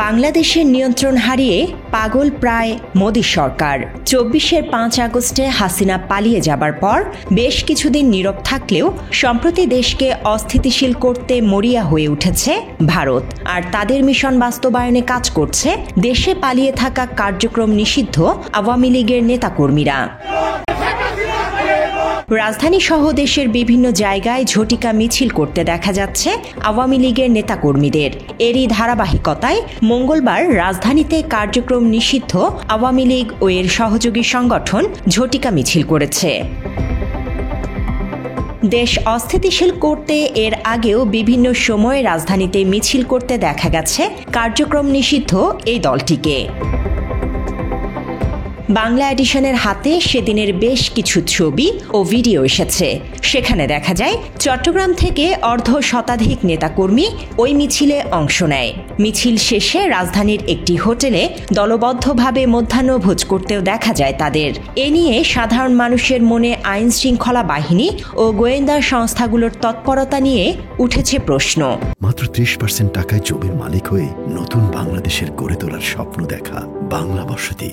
বাংলাদেশের নিয়ন্ত্রণ হারিয়ে পাগল প্রায় মোদী সরকার। ২৪ ৫ আগস্টে হাসিনা পালিয়ে যাবার পর বেশ কিছুদিন নীরব থাকলেও সম্প্রতি দেশকে অস্থিতিশীল করতে মরিয়া হয়ে উঠেছে ভারত। আর তাদের মিশন বাস্তবায়নে কাজ করছে দেশে পালিয়ে থাকা কার্যক্রম নিষিদ্ধ আওয়ামী লীগের নেতাকর্মীরা। রাজধানী সহ দেশের বিভিন্ন জায়গায় ঝটিকা মিছিল করতে দেখা যাচ্ছে আওয়ামী লীগের নেতাকর্মীদের। এরই ধারাবাহিকতায় মঙ্গলবার রাজধানীতে কার্যক্রম নিষিদ্ধ আওয়ামী লীগ ও এর সহযোগী সংগঠন ঝটিকা মিছিল করেছে। দেশ অস্থিতিশীল করতে এর আগেও বিভিন্ন সময়ে রাজধানীতে মিছিল করতে দেখা গেছে কার্যক্রম নিষিদ্ধ এই দলটিকে। বাংলা এডিশনের হাতে সেদিনের বেশ কিছু ছবি ও ভিডিও এসেছে। সেখানে দেখা যায় চট্টগ্রাম থেকে অর্ধ শতাধিক নেতাকর্মী ওই মিছিলে অংশ নেয়। মিছিল শেষে রাজধানীর একটি হোটেলে দলবদ্ধভাবে মধ্যাহ্নভোজ করতেও দেখা যায় তাদের। এ নিয়ে সাধারণ মানুষের মনে আইন শৃঙ্খলা বাহিনী ও গোয়েন্দা সংস্থাগুলোর তৎপরতা নিয়ে উঠেছে প্রশ্ন। মাত্র ৩০% টাকায় জমির মালিক হয়ে নতুন বাংলাদেশের গড়ে তোলার স্বপ্ন দেখা বাংলা বসতি।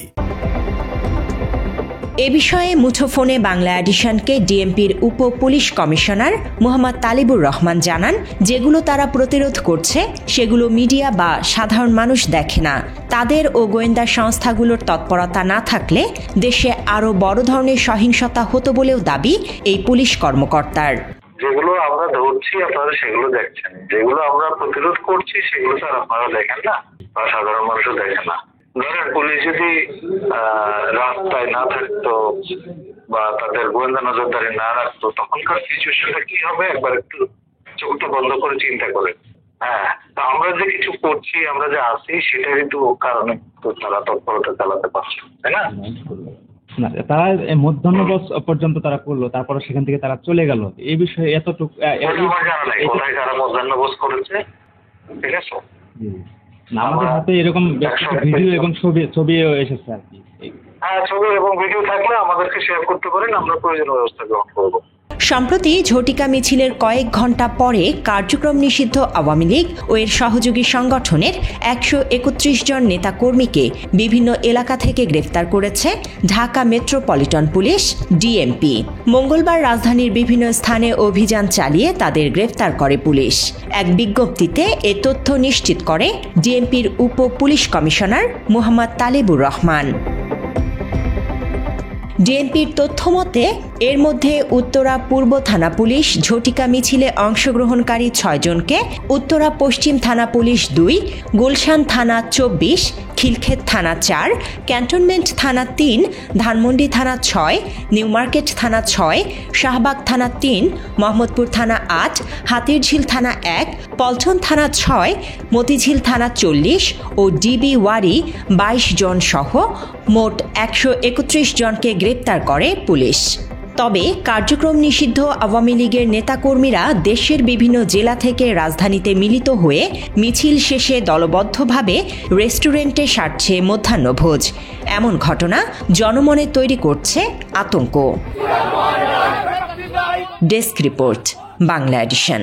এ বিষয়ে মুঠোফোনে বাংলা এডিশনকে ডিএমপির উপ পুলিশ কমিশনার মোহাম্মদ তালিবুর রহমান জানান, যেগুলো তারা প্রতিরোধ করছে সেগুলো মিডিয়া বা সাধারণ মানুষ দেখে না। তাদের ও গোয়েন্দা সংস্থাগুলোর তৎপরতা না থাকলে দেশে আরও বড় ধরনের সহিংসতা হতো বলেও দাবি এই পুলিশ কর্মকর্তার। যেগুলো আমরা ধরছি আপনারা সেগুলো দেখছেন, যেগুলো আমরা প্রতিরোধ করছি সেগুলো তো আপনারা দেখেন না বা সাধারণ মানুষও দেখেন না। ধরেন পুলিশ যদি রাস্তায় না থাকতো বা তাদের গোয়েন্দা নজরদারি না রাখতো তখনকার সিচুয়েশনটা কি হবে একবার একটু চোখটা বন্ধ করে চিন্তা করেন। হ্যাঁ, আমরা যে কিছু করছি, আমরা যে আছি সেটারই তো কারণে তো তারা তৎপরতা চালাতে পারছে, তাই না? তারা মধ্যাহ্নভোজ পর্যন্ত তারা করলো, তারপরে সেখান থেকে তারা চলে গেল। এই বিষয়ে এতটুকু আমার জানা নাই কোথায় তারা মধ্যাহ্নভোজ করেছে, ঠিক আছে? আমাদের হাতে এরকম ভিডিও এবং ছবিও এসেছে আর কি। হ্যাঁ, ছবি এবং ভিডিও থাকলে আমাদেরকে শেয়ার করতে পারেন, আমরা প্রয়োজনীয় ব্যবস্থা গ্রহণ করব। সম্প্রতি ঝটিকা মিছিলের কয়েক ঘণ্টা পরে কার্যক্রম নিষিদ্ধ আওয়ামী লীগ ও এর সহযোগী সংগঠনের ১৩১ জন নেতাকর্মীকে বিভিন্ন এলাকা থেকে গ্রেফতার করেছে ঢাকা মেট্রোপলিটন পুলিশ ডিএমপি। মঙ্গলবার রাজধানীর বিভিন্ন স্থানে অভিযান চালিয়ে তাদের গ্রেফতার করে পুলিশ। এক বিজ্ঞপ্তিতে এ তথ্য নিশ্চিত করে ডিএমপির উপ পুলিশ কমিশনার মোহাম্মদ তালিবুর রহমান। ডিএমপির তথ্যমতে এর মধ্যে উত্তরা পূর্ব থানা পুলিশ ঝটিকা মিছিলে অংশগ্রহণকারী ৬ জনকে, উত্তরা পশ্চিম থানা পুলিশ ২, গুলশান থানা ২৪, খিলক্ষেত থানা ৪, ক্যান্টনমেন্ট থানা ৩, ধানমন্ডি থানা ৬, নিউ মার্কেট থানা ৬, শাহবাগ থানা ৩, মোহাম্মদপুর থানা ৮, হাতিরঝিল থানা ১, পল্টন থানা ৬, মতিঝিল থানা ৪০ ও ডিবি ওয়ারি ২২ জন সহ মোট ১৩১ জনকে গ্রেপ্তার করে পুলিশ। তবে কার্যক্রম নিষিদ্ধ আওয়ামী লীগের নেতাকর্মীরা দেশের বিভিন্ন জেলা থেকে রাজধানীতে মিলিত হয়ে মিছিল শেষে দলবদ্ধভাবে রেস্টুরেন্টে সারছে মধ্যাহ্নভোজ। এমন ঘটনা জনমনে তৈরি করছে আতঙ্ক। Desk report, Bangla addition.